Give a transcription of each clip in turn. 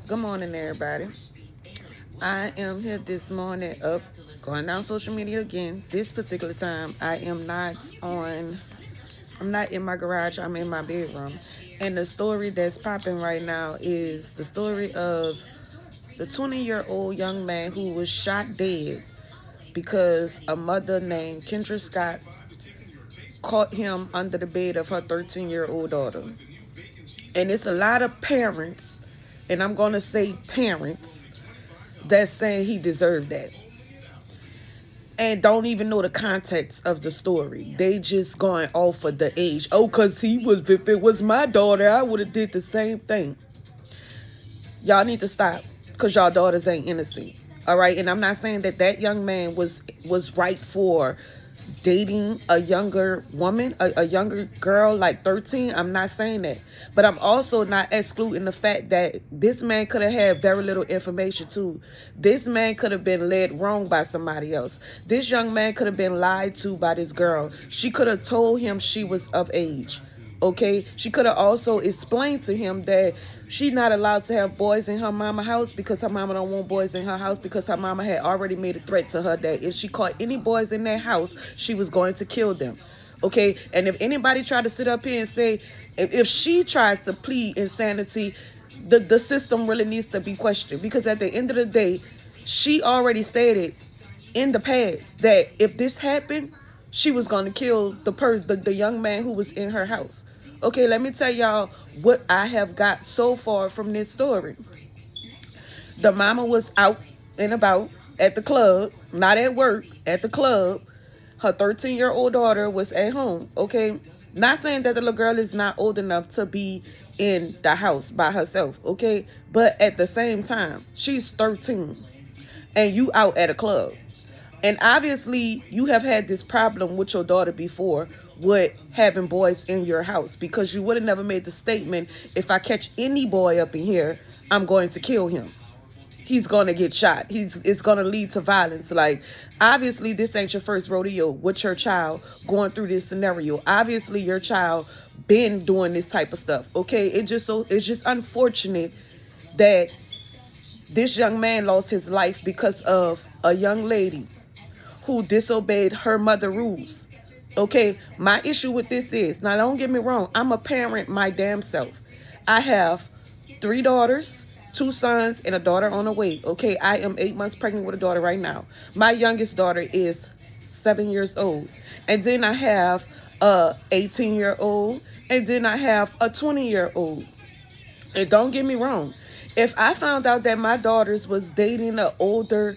Good morning, everybody. I am here this morning up, going down social media again. This particular time, I'm not in my garage, I'm in my bedroom. And the story that's popping right now is the story of the 20-year-old young man who was shot dead because a mother named Kendra Scott caught him under the bed of her 13-year-old daughter. And it's a lot of parents, and I'm going to say parents, that's saying he deserved that and don't even know the context of the story. They just going off of the age. Oh, cause if it was my daughter, I would have did the same thing. Y'all need to stop, cause y'all daughters ain't innocent. All right, and I'm not saying that that young man was right for dating a younger woman, a younger girl like 13. I'm not saying that. But I'm also not excluding the fact that this man could have had very little information too. This man could have been led wrong by somebody else. This young man could have been lied to by this girl. She could have told him she was of age. Okay, she could have also explained to him that she not allowed to have boys in her mama house because her mama don't want boys in her house, because her mama had already made a threat to her that if she caught any boys in that house, she was going to kill them. Okay, and if anybody tried to sit up here and say, if she tries to plead insanity, the system really needs to be questioned, because at the end of the day, she already stated in the past that if this happened, she was going to kill the young man who was in her house. Okay, let me tell y'all what I have got so far from this story. The mama was out and about at the club, not at work, at the club. Her 13-year-old daughter was at home. Okay, not saying that the little girl is not old enough to be in the house by herself. Okay, but at the same time, she's 13 and you out at a club. And obviously, you have had this problem with your daughter before with having boys in your house, because you would have never made the statement, if I catch any boy up in here, I'm going to kill him. He's going to get shot. It's going to lead to violence. Like, obviously, this ain't your first rodeo with your child going through this scenario. Obviously, your child been doing this type of stuff. Okay, it's just unfortunate that this young man lost his life because of a young lady who disobeyed her mother rules. Okay, my issue with this is, now don't get me wrong, I'm a parent my damn self. I have 3 daughters, 2 sons, and a daughter on the way. Okay, I am 8 months pregnant with a daughter right now. My youngest daughter is 7 years old. And then I have a 18-year-old, and then I have a 20-year-old. And don't get me wrong, if I found out that my daughters was dating an older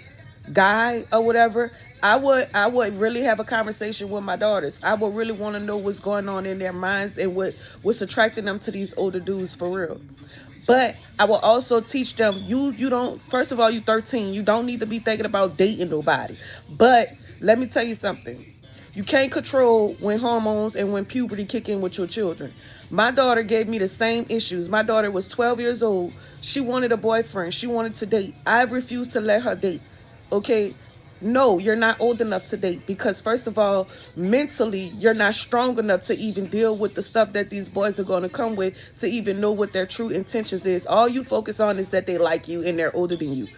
guy or whatever, I would really have a conversation with my daughters. I would really want to know what's going on in their minds and what's attracting them to these older dudes for real. But I will also teach them, you don't, first of all, you 13, you don't need to be thinking about dating nobody. But let me tell you something. You can't control when hormones and when puberty kick in with your children. My daughter gave me the same issues. My daughter was 12 years old. She wanted a boyfriend. She wanted to date. I refused to let her date. Okay? No, you're not old enough to date, because first of all, mentally, you're not strong enough to even deal with the stuff that these boys are going to come with, to even know what their true intentions is. All you focus on is that they like you and they're older than you.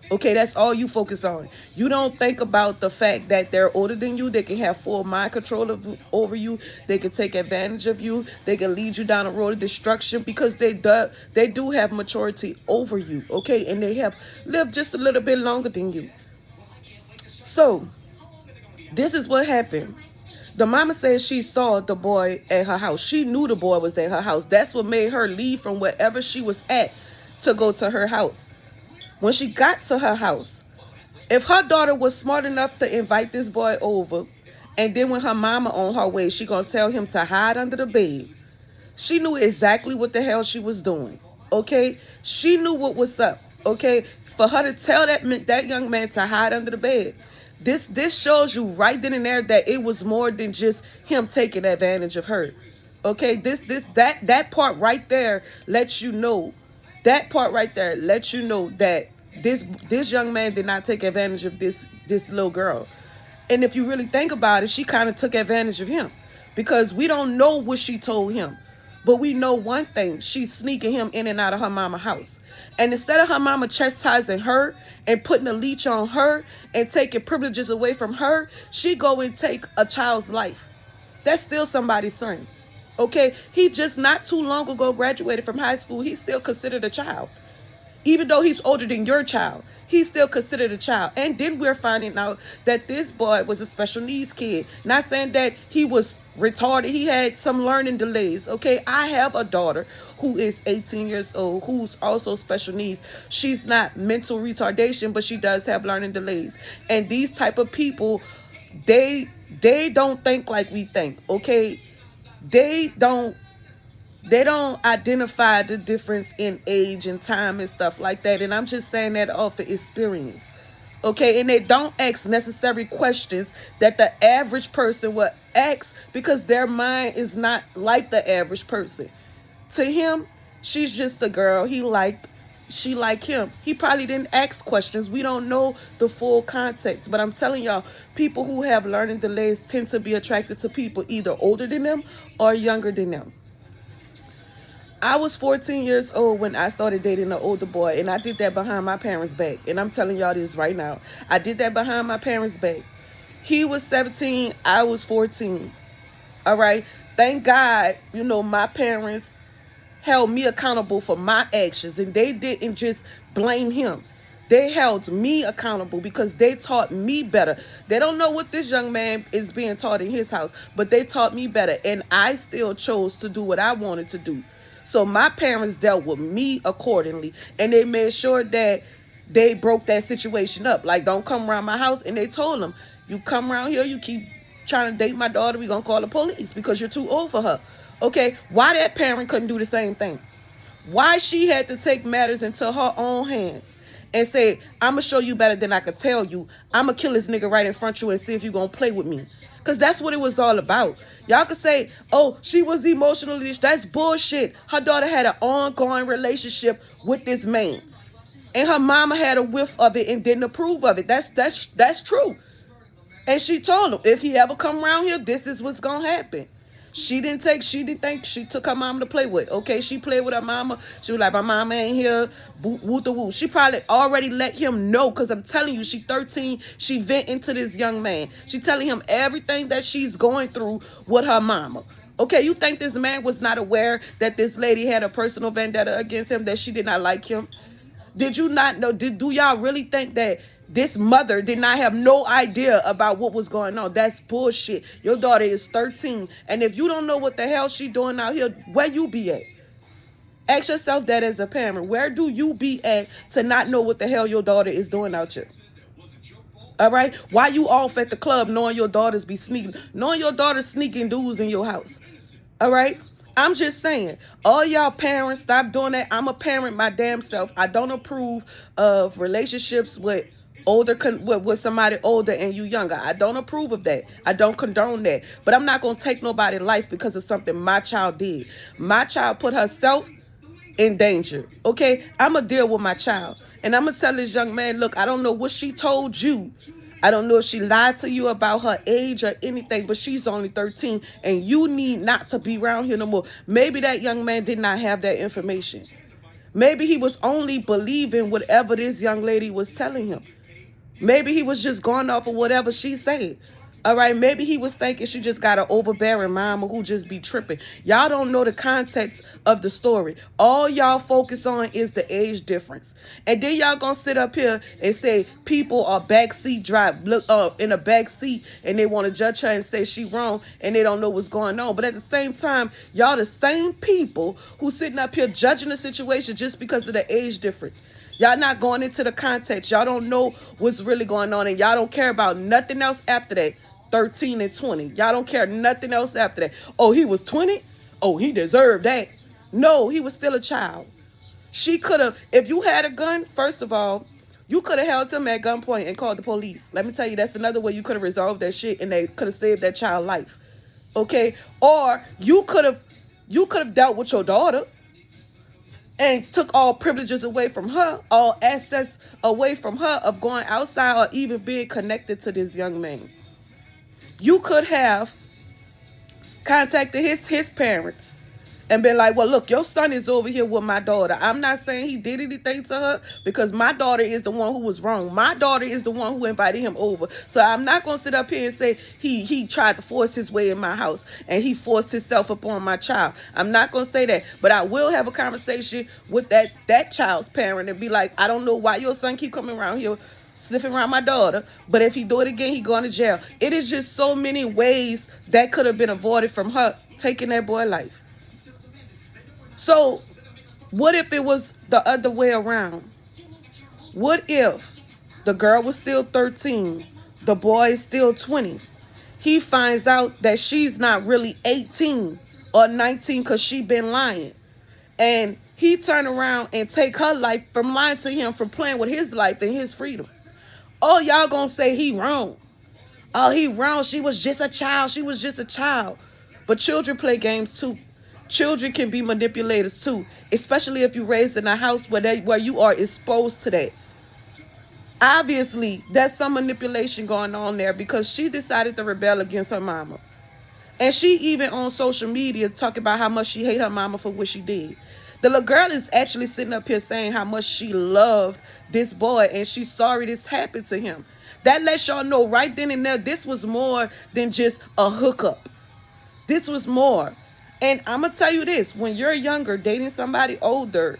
Okay, that's all you focus on. You don't think about the fact that they're older than you. They can have full mind control over you. They can take advantage of you. They can lead you down a road of destruction, because they do have maturity over you. Okay, and they have lived just a little bit longer than you. So this is what happened. The mama says she saw the boy at her house. She knew the boy was at her house. That's what made her leave from wherever she was at to go to her house. When she got to her house, if her daughter was smart enough to invite this boy over, and then when her mama on her way, she gonna tell him to hide under the bed, she knew exactly what the hell she was doing. Okay, she knew what was up. Okay, for her to tell that young man to hide under the bed, this shows you right then and there that it was more than just him taking advantage of her. Okay, that part right there lets you know. That part right there lets you know that this young man did not take advantage of this little girl. And if you really think about it, she kind of took advantage of him, because we don't know what she told him. But we know one thing, she's sneaking him in and out of her mama house. And instead of her mama chastising her and putting a leech on her and taking privileges away from her, she go and take a child's life. That's still somebody's son. Okay, he just not too long ago graduated from high school. He's still considered a child. Even though he's older than your child, he's still considered a child. And then we're finding out that this boy was a special needs kid. Not saying that he was retarded. He had some learning delays. Okay, I have a daughter who is 18 years old, who's also special needs. She's not mental retardation, but she does have learning delays. And these type of people, they don't think like we think. Okay, they don't identify the difference in age and time and stuff like that. And I'm just saying that off of experience. Okay, and they don't ask necessary questions that the average person would ask because their mind is not like the average person. To him, she's just a girl. She like him. He probably didn't ask questions. We don't know the full context. But I'm telling y'all, people who have learning delays tend to be attracted to people either older than them or younger than them. I was 14 years old when I started dating an older boy, and I did that behind my parents' back. And I'm telling y'all this right now. I did that behind my parents' back. He was 17, I was 14. All right? Thank God, my parents held me accountable for my actions, and they didn't just blame him. They held me accountable because they taught me better. They don't know what this young man is being taught in his house, but they taught me better, and I still chose to do what I wanted to do. So my parents dealt with me accordingly, and they made sure that they broke that situation up. Like, don't come around my house. And they told him, you come around here, you keep trying to date my daughter, we're going to call the police because you're too old for her. Okay, why that parent couldn't do the same thing? Why she had to take matters into her own hands and say, I'm going to show you better than I could tell you. I'm going to kill this nigga right in front of you and see if you're going to play with me. Because that's what it was all about. Y'all could say, oh, she was emotionally. That's bullshit. Her daughter had an ongoing relationship with this man. And her mama had a whiff of it and didn't approve of it. That's true. And she told him, if he ever come around here, this is what's going to happen. She didn't think she took her mama to play with. Okay, she played with her mama. She was like, my mama ain't here. Woo the woo. She probably already let him know, because I'm telling you, she 13. She vent into this young man. She telling him everything that she's going through with her mama. Okay, you think this man was not aware that this lady had a personal vendetta against him, that she did not like him? Did you not know? Do y'all really think that this mother did not have no idea about what was going on? That's bullshit. Your daughter is 13. And if you don't know what the hell she doing out here, where you be at? Ask yourself that as a parent. Where do you be at to not know what the hell your daughter is doing out here? All right? Why you off at the club knowing your daughters be sneaking, knowing your daughter's sneaking dudes in your house? All right? I'm just saying, all y'all parents, stop doing that. I'm a parent my damn self. I don't approve of relationships with with somebody older and you younger. I don't approve of that. I don't condone that. But I'm not going to take nobody's life because of something my child did. My child put herself in danger. Okay? I'm going to deal with my child. And I'm going to tell this young man, look, I don't know what she told you. I don't know if she lied to you about her age or anything, but she's only 13 and you need not to be around here no more. Maybe that young man did not have that information. Maybe he was only believing whatever this young lady was telling him. Maybe he was just going off of whatever she said. All right, maybe he was thinking she just got an overbearing mama who just be tripping. Y'all don't know the context of the story. All y'all focus on is the age difference. And then y'all gonna sit up here and say people are backseat drive, look in a back seat, and they want to judge her and say she wrong, and they don't know what's going on. But at the same time, y'all the same people who sitting up here judging the situation just because of the age difference. Y'all not going into the context. Y'all don't know what's really going on, and y'all don't care about nothing else after that. 13 and 20. Y'all don't care nothing else after that. Oh, he was 20? Oh, he deserved that. No, he was still a child. She could have, if you had a gun, first of all, you could have held him at gunpoint and called the police. Let me tell you, that's another way you could have resolved that shit, and they could have saved that child's life. Okay? Or you could have dealt with your daughter and took all privileges away from her, all assets away from her of going outside or even being connected to this young man. You could have contacted his parents and been like, well, look, your son is over here with my daughter. I'm not saying he did anything to her, because my daughter is the one who was wrong. My daughter is the one who invited him over. So I'm not going to sit up here and say he tried to force his way in my house and he forced himself upon my child. I'm not going to say that, but I will have a conversation with that child's parent and be like, I don't know why your son keep coming around here sniffing around my daughter, but if he do it again, he going to jail. It is just so many ways that could have been avoided from her taking that boy's life. So what if it was the other way around? What if the girl was still 13, the boy is still 20? He finds out that she's not really 18 or 19 because she been lying. And he turn around and take her life from lying to him, from playing with his life and his freedom. Oh, y'all gonna say he wrong. Oh, he wrong. She was just a child. She was just a child. But children play games too. Children can be manipulators too, especially if you're raised in a house where you are exposed to that. Obviously, there's some manipulation going on there because she decided to rebel against her mama. And she even on social media talking about how much she hate her mama for what she did. The little girl is actually sitting up here saying how much she loved this boy and she's sorry this happened to him. That lets y'all know right then and there, this was more than just a hookup. This was more. And I'm going to tell you this, when you're younger, dating somebody older,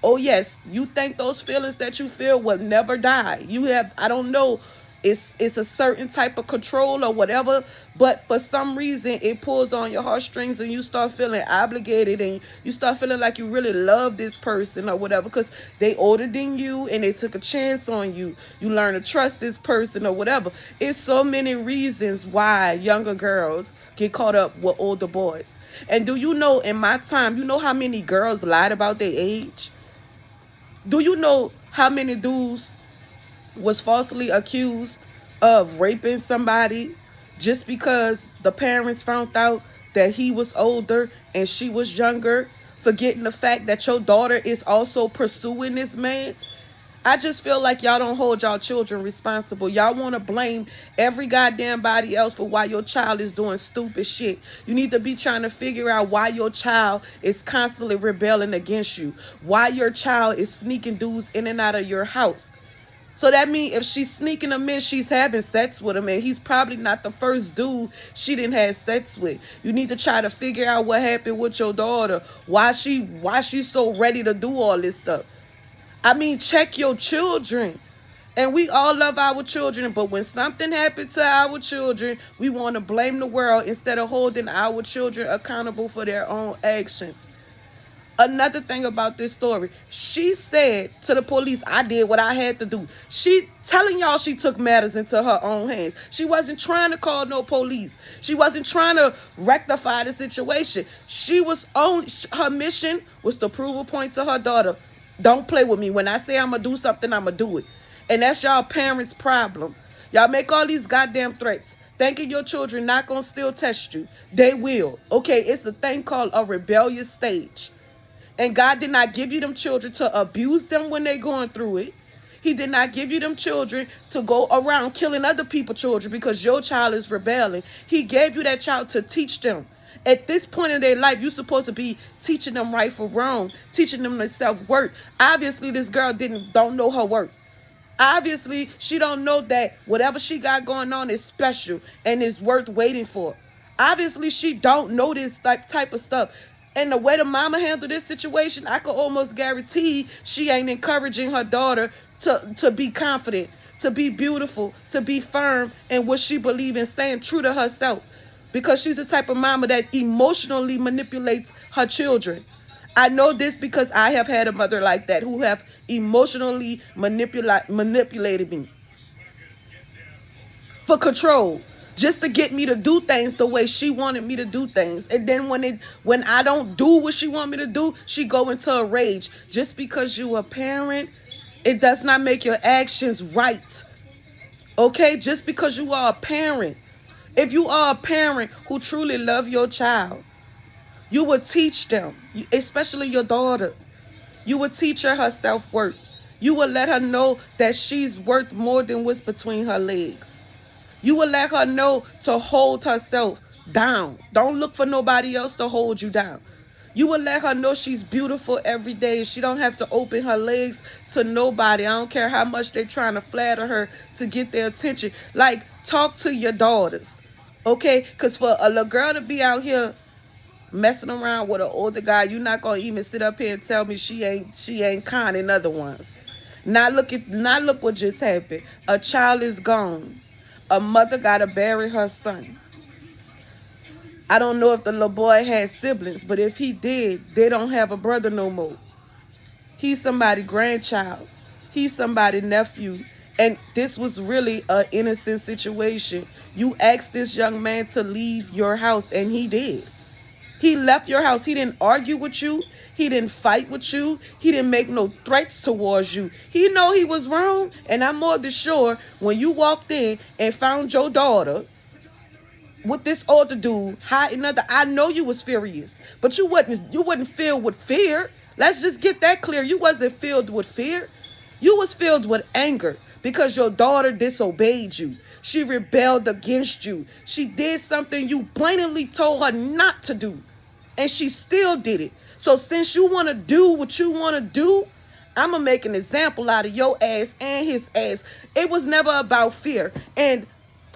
oh yes, you think those feelings that you feel will never die. You have, I don't know, it's a certain type of control or whatever, but for some reason it pulls on your heartstrings and you start feeling obligated and you start feeling like you really love this person or whatever because they older than you and they took a chance on you. You learn to trust this person or whatever. It's so many reasons why younger girls get caught up with older boys. And do you know, in my time, you know how many girls lied about their age? Do you know how many dudes was falsely accused of raping somebody just because the parents found out that he was older and she was younger, forgetting the fact that your daughter is also pursuing this man? I just feel like y'all don't hold y'all children responsible. Y'all want to blame every goddamn body else for why your child is doing stupid shit. You need to be trying to figure out why your child is constantly rebelling against you, why your child is sneaking dudes in and out of your house. So that means if she's sneaking him in, she's having sex with him, and he's probably not the first dude she didn't have sex with. You need to try to figure out what happened with your daughter, why she's so ready to do all this stuff. I mean, check your children. And we all love our children, but when something happened to our children, we want to blame the world instead of holding our children accountable for their own actions. Another thing about this story, she said to the police, I did what I had to do. She telling y'all she took matters into her own hands. She wasn't trying to call no police. She wasn't trying to rectify the situation. Her mission was to prove a point to her daughter. Don't play with me. When I say I'm going to do something, I'm going to do it. And that's y'all parents' problem. Y'all make all these goddamn threats, thinking your children not going to still test you. They will. Okay, it's a thing called a rebellious stage. And God did not give you them children to abuse them when they're going through it. He did not give you them children to go around killing other people's children because your child is rebelling. He gave you that child to teach them. At this point in their life, you're supposed to be teaching them right from wrong, teaching them their self-worth. Obviously, this girl don't know her worth. Obviously, she don't know that whatever she got going on is special and is worth waiting for. Obviously, she don't know this type of stuff. And the way the mama handled this situation, I could almost guarantee she ain't encouraging her daughter to be confident, to be beautiful, to be firm in what she believes in, staying true to herself. Because she's the type of mama that emotionally manipulates her children. I know this because I have had a mother like that who have emotionally manipulated me for control, just to get me to do things the way she wanted me to do things. And then when I don't do what she want me to do, she go into a rage. Just because you a parent, it does not make your actions right. Okay? Just because you are a parent. If you are a parent who truly love your child, you will teach them, especially your daughter. You will teach her her self-worth. You will let her know that she's worth more than what's between her legs. You will let her know to hold herself down. Don't look for nobody else to hold you down. You would let her know she's beautiful every day. She don't have to open her legs to nobody. I don't care how much they're trying to flatter her to get their attention. Like, talk to your daughters, okay? Because for a little girl to be out here messing around with an older guy, you're not gonna even sit up here and tell me she ain't kind in other ones. Now look what just happened. A child is gone. A mother gotta bury her son. I don't know if the little boy had siblings, but if he did, they don't have a brother no more. He's somebody's grandchild. He's somebody's nephew. And this was really an innocent situation. You asked this young man to leave your house, and he did. He left your house. He didn't argue with you. He didn't fight with you. He didn't make no threats towards you. He know he was wrong, and I'm more than sure when you walked in and found your daughter with this older dude hiding under, I know you was furious, but you wasn't filled with fear. Let's just get that clear. You wasn't filled with fear. You was filled with anger because your daughter disobeyed you. She rebelled against you. She did something you blatantly told her not to do, and she still did it. So since you want to do what you want to do, I'm going to make an example out of your ass and his ass. It was never about fear. And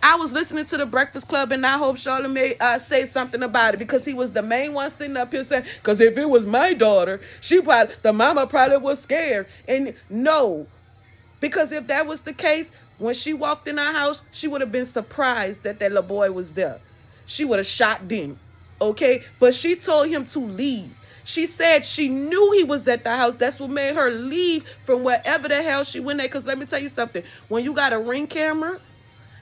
I was listening to the Breakfast Club, and I hope Charlamagne say something about it, because he was the main one sitting up here saying, because if it was my daughter, the mama probably was scared. And no, because if that was the case, when she walked in our house, she would have been surprised that that little boy was there. She would have shot them, okay? But she told him to leave. She said she knew he was at the house. That's what made her leave from wherever the hell she went at. Because let me tell you something. When you got a Ring camera,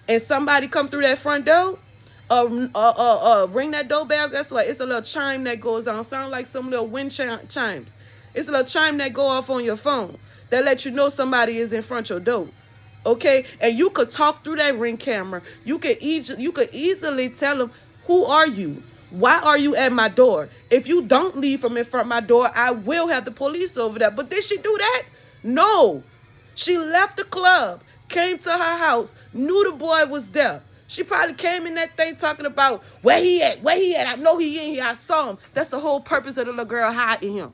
and somebody come through that front door, ring that doorbell, guess what? It's a little chime that goes on. Sound like some little wind chimes. It's a little chime that go off on your phone that let you know somebody is in front of your door. Okay? And you could talk through that Ring camera. You could easily tell them, who are you? Why are you at my door? If you don't leave from in front of my door, I will have the police over there. But did she do that? No. She left the club, came to her house, knew the boy was there. She probably came in that thing talking about, where he at? Where he at? I know he in here. I saw him. That's the whole purpose of the little girl hiding him.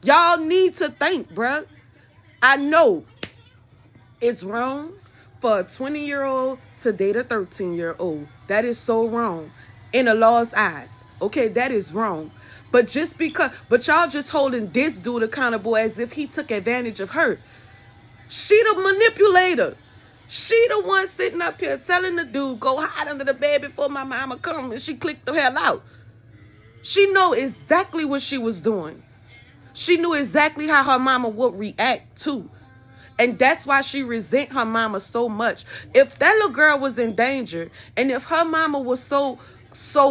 Y'all need to think, bruh. I know it's wrong for a 20-year-old to date a 13-year-old. That is so wrong in the law's eyes. Okay, that is wrong. But y'all just holding this dude accountable as if he took advantage of her. She the manipulator. She the one sitting up here telling the dude, go hide under the bed before my mama come, and she clicked the hell out. She know exactly what she was doing. She knew exactly how her mama would react too. And that's why she resent her mama so much. If that little girl was in danger, and if her mama was so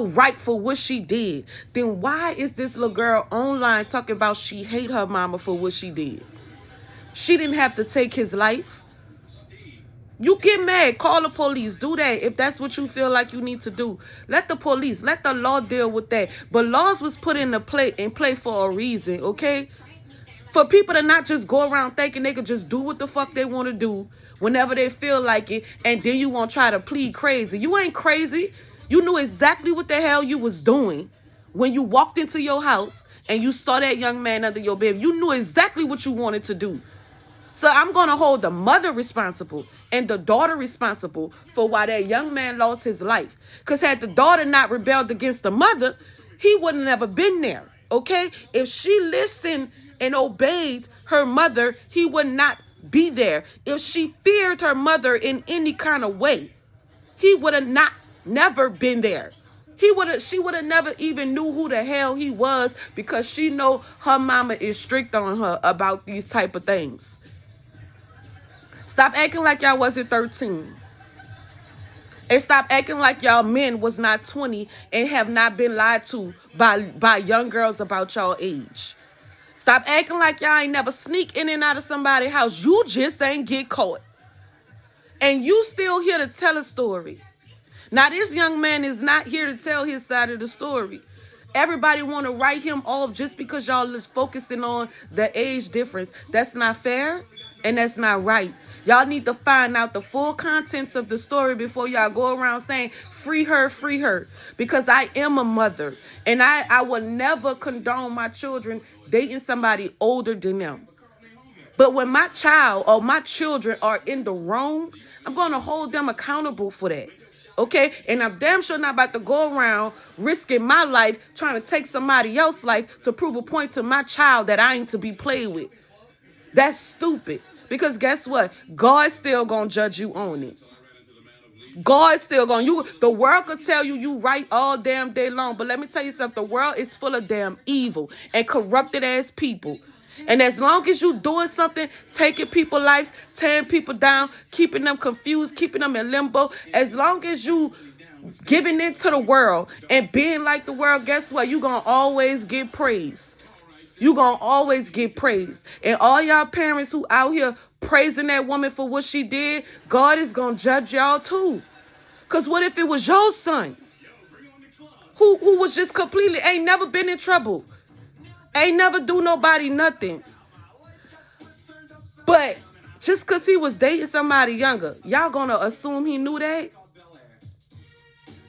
right for what she did, then why is this little girl online talking about she hate her mama for what she did? She didn't have to take his life. You get mad, call the police, do that if that's what you feel like you need to do. Let the police, let the law deal with that. But laws was put in play for a reason, okay? For people to not just go around thinking they could just do what the fuck they want to do whenever they feel like it, and then you want to try to plead crazy. You ain't crazy. You knew exactly what the hell you was doing when you walked into your house and you saw that young man under your bed. You knew exactly what you wanted to do. So I'm going to hold the mother responsible and the daughter responsible for why that young man lost his life. Because had the daughter not rebelled against the mother, he wouldn't have ever been there, okay? If she listened and obeyed her mother, he would not be there. If she feared her mother in any kind of way, he would have never been there. She would have never even knew who the hell he was, because she know her mama is strict on her about these type of things. Stop acting like y'all wasn't 13. And stop acting like y'all men was not 20 and have not been lied to by young girls about y'all age. Stop acting like y'all ain't never sneak in and out of somebody's house. You just ain't get caught. And you still here to tell a story. Now, this young man is not here to tell his side of the story. Everybody want to write him off just because y'all is focusing on the age difference. That's not fair, and that's not right. Y'all need to find out the full contents of the story before y'all go around saying, free her, free her. Because I am a mother. And I will never condone my children dating somebody older than them. But when my child or my children are in the wrong, I'm going to hold them accountable for that. Okay? And I'm damn sure not about to go around risking my life trying to take somebody else's life to prove a point to my child that I ain't to be played with. That's stupid. Because guess what? God's still going to judge you on it. God's still going to. The world could tell you you right all damn day long. But let me tell you something. The world is full of damn evil and corrupted ass people. And as long as you doing something, taking people's lives, tearing people down, keeping them confused, keeping them in limbo, as long as you giving into the world and being like the world, guess what? You're going to always get praise. You're going to always get praised. And all y'all parents who out here praising that woman for what she did, God is going to judge y'all too. Because what if it was your son who was just completely, ain't never been in trouble? Ain't never do nobody nothing. But just because he was dating somebody younger, y'all gonna assume he knew that?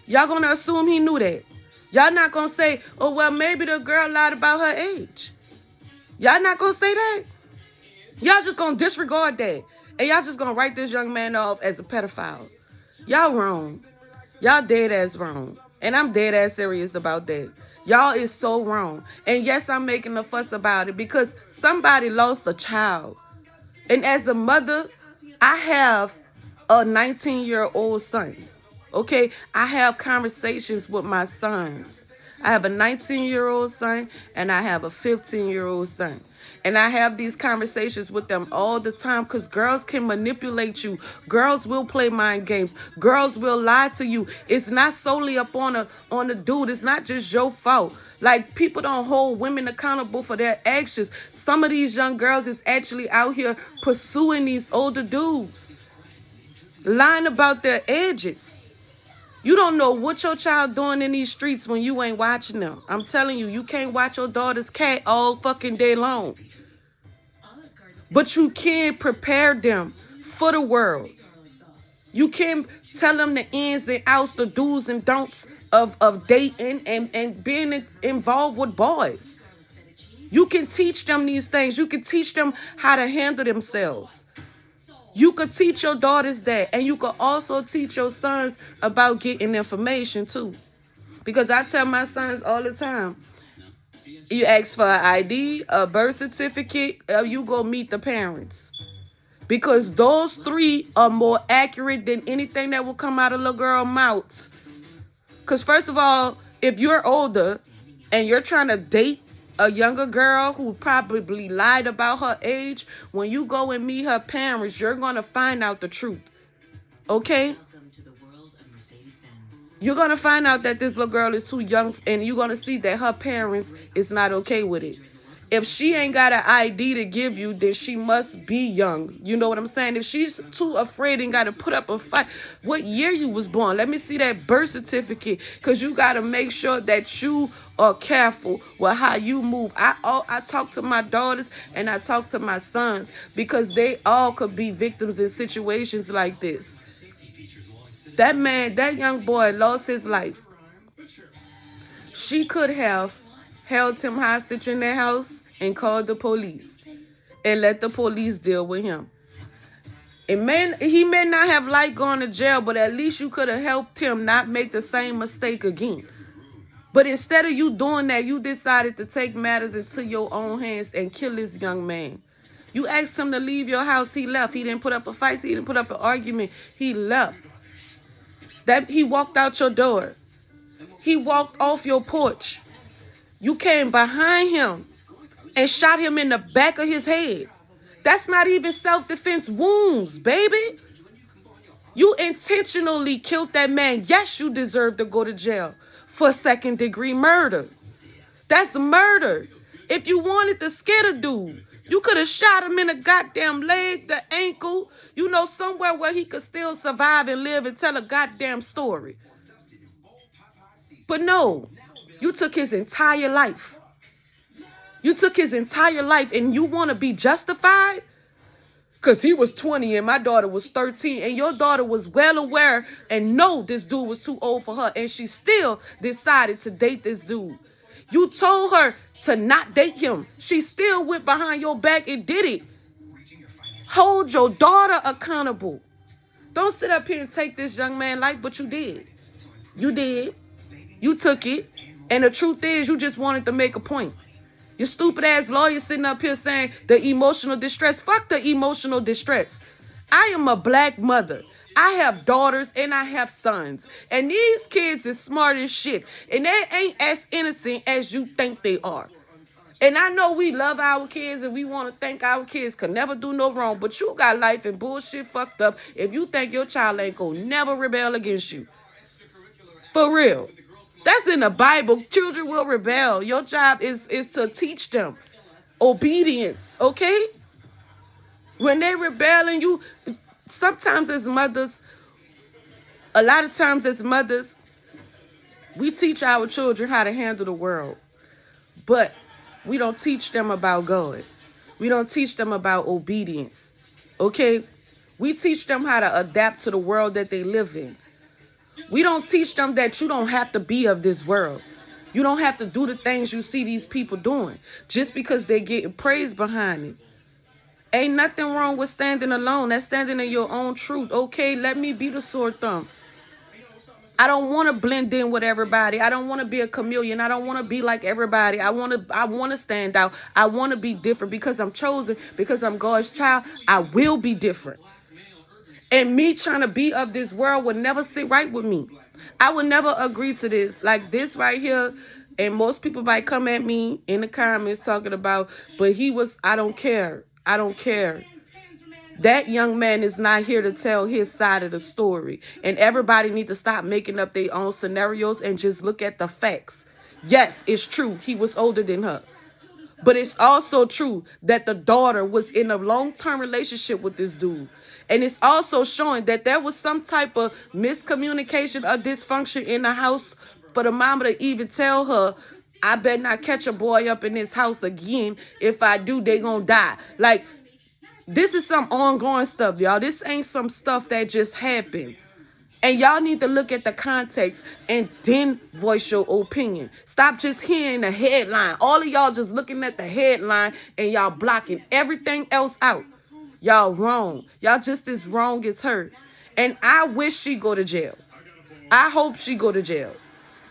Y'all gonna assume he knew that? Y'all not gonna say, oh, well, maybe the girl lied about her age. Y'all not gonna say that? Y'all just gonna disregard that. And y'all just gonna write this young man off as a pedophile. Y'all wrong. Y'all dead ass wrong. And I'm dead ass serious about that. Y'all is so wrong. And yes, I'm making a fuss about it because somebody lost a child. And as a mother, I have a 19-year-old son. Okay? I have conversations with my sons. I have a 19-year-old son and I have a 15-year-old son. And I have these conversations with them all the time because girls can manipulate you. Girls will play mind games. Girls will lie to you. It's not solely up on a dude. It's not just your fault. Like, people don't hold women accountable for their actions. Some of these young girls is actually out here pursuing these older dudes, lying about their ages. You don't know what your child doing in these streets when you ain't watching them. I'm telling you, you can't watch your daughter's cat all fucking day long. But you can prepare them for the world. You can tell them the ins and outs, the do's and don'ts of dating and being involved with boys. You can teach them these things. You can teach them how to handle themselves. You could teach your daughters that, and you could also teach your sons about getting information too. Because I tell my sons all the time, you ask for an ID, a birth certificate, or you go meet the parents. Because those three are more accurate than anything that will come out of a little girl's mouth. Because first of all, if you're older and you're trying to date a younger girl who probably lied about her age, when you go and meet her parents, you're going to find out the truth. Okay? You're going to find out that this little girl is too young, and you're going to see that her parents is not okay with it. If she ain't got an ID to give you, then she must be young. You know what I'm saying? If she's too afraid and got to put up a fight, what year you was born? Let me see that birth certificate, because you got to make sure that you are careful with how you move. I talk to my daughters and I talk to my sons because they all could be victims in situations like this. That man, that young boy lost his life. She could have held him hostage in their house and called the police and let the police deal with him. He may not have liked going to jail, but at least you could have helped him not make the same mistake again. But instead of you doing that, you decided to take matters into your own hands and kill this young man. You asked him to leave your house, he left. He didn't put up a fight, he didn't put up an argument, he left. That he walked out your door. He walked off your porch. You came behind him and shot him in the back of his head. That's not even self-defense wounds, baby. You intentionally killed that man. Yes, you deserve to go to jail for second-degree murder. That's murder. If you wanted to scare the dude, you could have shot him in the goddamn leg, the ankle, you know, somewhere where he could still survive and live and tell a goddamn story. But no, you took his entire life. You took his entire life and you want to be justified? Because he was 20 and my daughter was 13. And your daughter was well aware and know this dude was too old for her. And she still decided to date this dude. You told her to not date him. She still went behind your back and did it. Hold your daughter accountable. Don't sit up here and take this young man's life, but you did. You did. You took it. And the truth is, you just wanted to make a point. Your stupid ass lawyer sitting up here saying the emotional distress. Fuck the emotional distress. I am a black mother. I have daughters and I have sons. And these kids is smart as shit. And they ain't as innocent as you think they are. And I know we love our kids and we want to think our kids can never do no wrong. But you got life and bullshit fucked up if you think your child ain't gonna never rebel against you. For real. That's in the Bible. Children will rebel. Your job is to teach them obedience, okay? When they rebel and you, sometimes as mothers, a lot of times as mothers, we teach our children how to handle the world. But we don't teach them about God. We don't teach them about obedience, okay? We teach them how to adapt to the world that they live in. We don't teach them that you don't have to be of this world. You don't have to do the things you see these people doing just because they're getting praise behind it. Ain't nothing wrong with standing alone. That's standing in your own truth. Okay, let me be the sore thumb. I don't want to blend in with everybody. I don't want to be a chameleon. I don't want to be like everybody. I want to stand out. I want to be different because I'm chosen, because I'm God's child. I will be different. And me trying to be of this world would never sit right with me. I would never agree to this. Like this right here. And most people might come at me in the comments talking about, but I don't care. I don't care. That young man is not here to tell his side of the story. And everybody needs to stop making up their own scenarios and just look at the facts. Yes, it's true. He was older than her. But it's also true that the daughter was in a long-term relationship with this dude. And it's also showing that there was some type of miscommunication or dysfunction in the house for the mama to even tell her, I better not catch a boy up in this house again. If I do, they gonna die. Like, this is some ongoing stuff, y'all. This ain't some stuff that just happened. And y'all need to look at the context and then voice your opinion. Stop just hearing the headline. All of y'all just looking at the headline and y'all blocking everything else out. Y'all wrong. Y'all just as wrong as her. And I wish she go to jail. I hope she go to jail.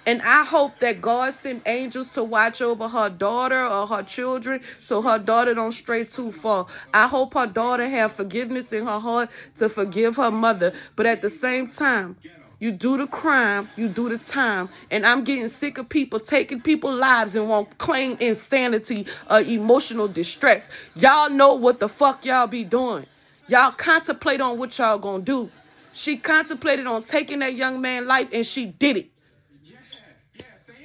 And I hope that God send angels to watch over her daughter or her children so her daughter don't stray too far. I hope her daughter have forgiveness in her heart to forgive her mother. But at the same time, you do the crime, you do the time. And I'm getting sick of people taking people's lives and won't claim insanity or emotional distress. Y'all know what the fuck y'all be doing. Y'all contemplate on what y'all gonna do. She contemplated on taking that young man's life and she did it.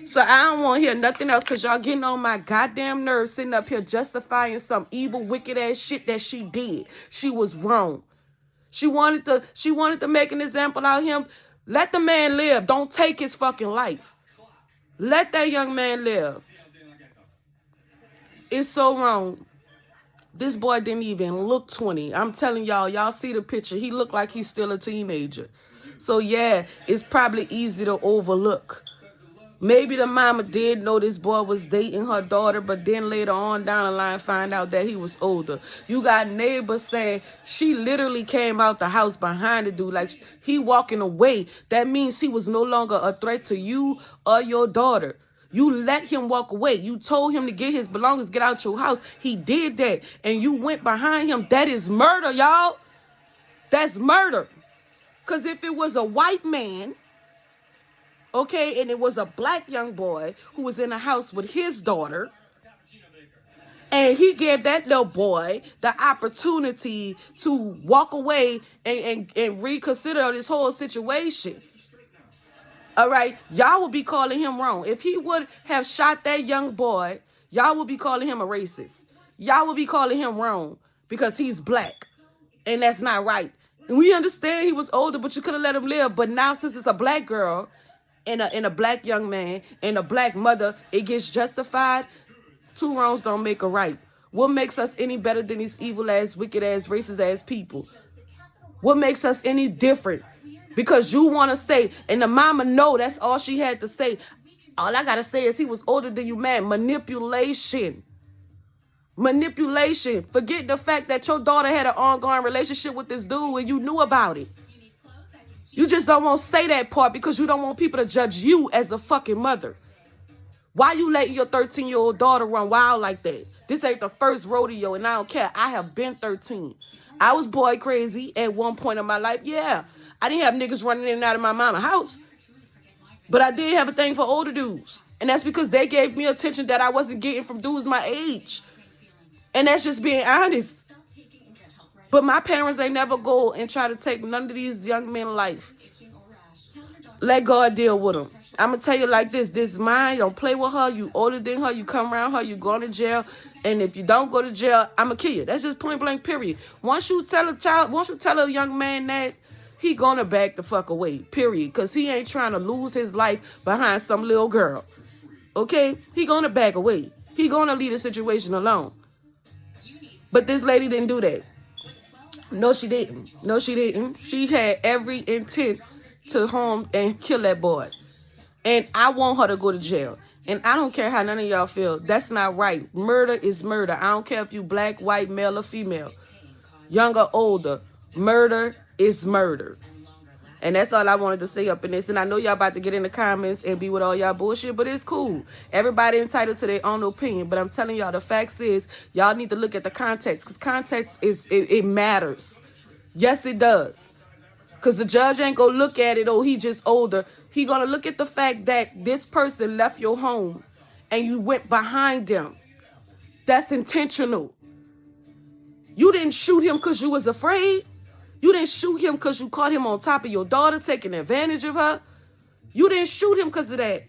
So I don't want to hear nothing else because y'all getting on my goddamn nerves sitting up here justifying some evil, wicked ass shit that she did. She was wrong. She wanted to make an example out of him. Let the man live. Don't take his fucking life. Let that young man live. It's so wrong. This boy didn't even look 20. I'm telling y'all see the picture. He looked like he's still a teenager. So yeah, it's probably easy to overlook. Maybe the mama did know this boy was dating her daughter, but then later on down the line find out that he was older. You got neighbors saying she literally came out the house behind the dude, like he walking away. That means he was no longer a threat to you or your daughter. You let him walk away. You told him to get his belongings, get out your house. He did that, and you went behind him. That is murder, y'all. That's murder. Because if it was a white man, okay, and it was a black young boy who was in a house with his daughter, and he gave that little boy the opportunity to walk away and reconsider this whole situation. All right, y'all would be calling him wrong. If he would have shot that young boy, y'all would be calling him a racist. Y'all would be calling him wrong because he's black, and that's not right. And we understand he was older, but you could have let him live. But now since it's a black girl and a black young man and a black mother, it gets justified. Two wrongs don't make a right. What makes us any better than these evil ass, wicked ass, racist ass people? What makes us any different? Because you want to say, and the mama know that's all she had to say. All I got to say is he was older than you, man. Manipulation. Manipulation. Forget the fact that your daughter had an ongoing relationship with this dude and you knew about it. You just don't want to say that part because you don't want people to judge you as a fucking mother. Why you letting your 13-year-old daughter run wild like that? This ain't the first rodeo, and I don't care. I have been 13. I was boy crazy at one point in my life. Yeah, I didn't have niggas running in and out of my mama's house. But I did have a thing for older dudes. And that's because they gave me attention that I wasn't getting from dudes my age. And that's just being honest. But my parents, they never go and try to take none of these young men's life. Let God deal with them. I'm going to tell you like this. This mine, don't play with her. You older than her. You come around her. You going to jail. And if you don't go to jail, I'm going to kill you. That's just point blank, period. Once you tell a young man that, he going to back the fuck away, period. Because he ain't trying to lose his life behind some little girl. Okay? He going to back away. He going to leave the situation alone. But this lady didn't do that. No, she didn't. No, she didn't. She had every intent to harm and kill that boy. And I want her to go to jail. And I don't care how none of y'all feel. That's not right. Murder is murder. I don't care if you black, white, male, or female. Young or older. Murder is murder. And that's all I wanted to say up in this. And I know y'all about to get in the comments and be with all y'all bullshit, but it's cool. Everybody entitled to their own opinion. But I'm telling y'all, the facts is, y'all need to look at the context. Because context, it matters. Yes, it does. Because the judge ain't going to look at it, oh, he just older. He going to look at the fact that this person left your home and you went behind them. That's intentional. You didn't shoot him because you was afraid. You didn't shoot him because you caught him on top of your daughter taking advantage of her. You didn't shoot him because of that.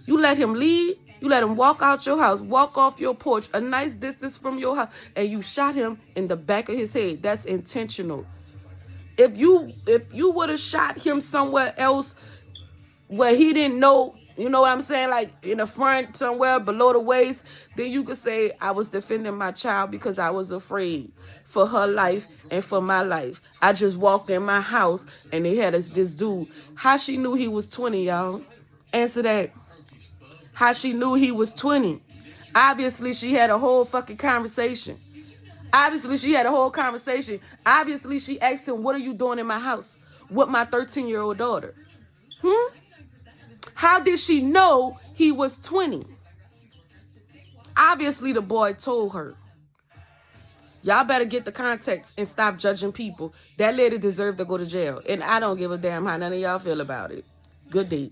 You let him leave. You let him walk out your house, walk off your porch a nice distance from your house, and you shot him in the back of his head. That's intentional. If you would have shot him somewhere else where he didn't know, you know what I'm saying, like in the front somewhere below the waist, then you could say I was defending my child because I was afraid for her life and for my life. I just walked in my house and they had this dude. How she knew he was 20, y'all? Answer that. How she knew he was 20? Obviously, she had a whole fucking conversation. Obviously, she had a whole conversation. Obviously, she asked him, what are you doing in my house with my 13-year-old daughter? How did she know he was 20? Obviously, the boy told her. Y'all better get the context and stop judging people. That lady deserved to go to jail. And I don't give a damn how none of y'all feel about it. Good day.